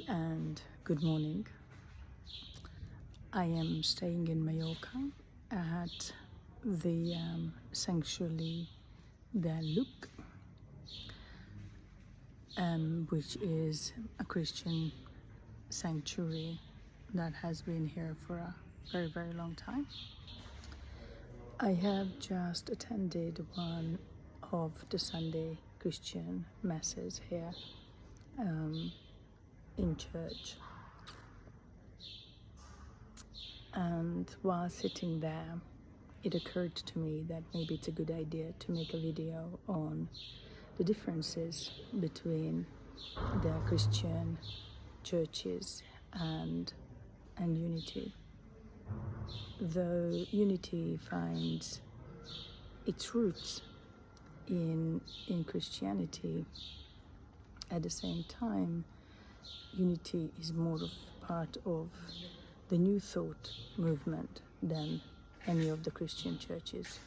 and good morning. I am staying in Mallorca at the sanctuary Del Luc, which is a Christian sanctuary that has been here for a very, very long time. I have just attended one of the Sunday Christian masses here in church, and while sitting there it occurred to me that maybe it's a good idea to make a video on the differences between the Christian churches and unity. Though unity finds its roots in Christianity, at the same time unity is more of part of the New Thought movement than any of the Christian churches,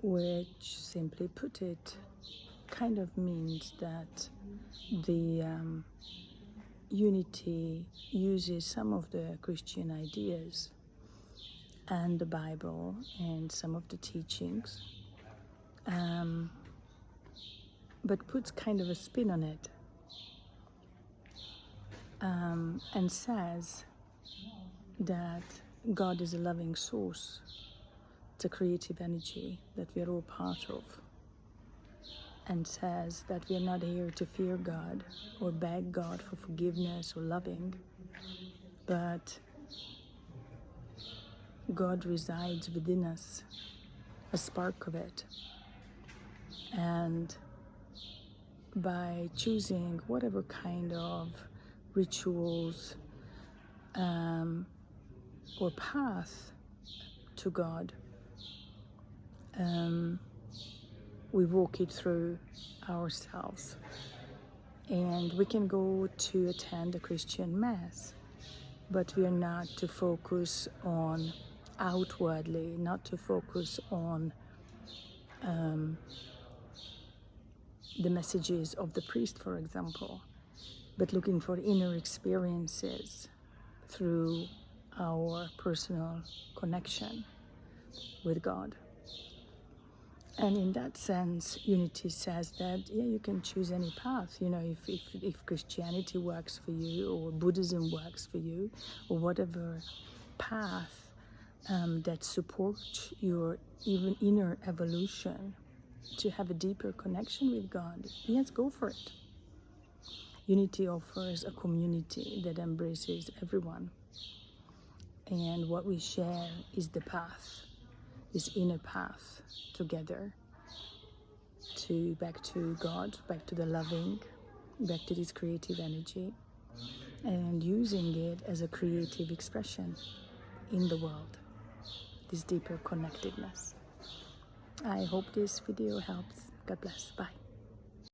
which, simply put it, kind of means that the unity uses some of the Christian ideas and the Bible and some of the teachings, but puts kind of a spin on it, and says that God is a loving source. It's a creative energy that we are all part of, and says that we are not here to fear God or beg God for forgiveness or loving, but God resides within us, a spark of it, and by choosing whatever kind of rituals or path to God, we walk it through ourselves. And we can go to attend a Christian mass, but we are not to focus on outwardly, not to focus on the messages of the priest, for example, but looking for inner experiences through our personal connection with God. And in that sense, unity says that, yeah, you can choose any path. You know, if Christianity works for you, or Buddhism works for you, or whatever path that supports your even inner evolution to have a deeper connection with God, yes, go for it. Unity offers a community that embraces everyone. And what we share is the path, this inner path together back to God, back to the loving, back to this creative energy, and using it as a creative expression in the world, this deeper connectedness. I hope this video helps. God bless. Bye.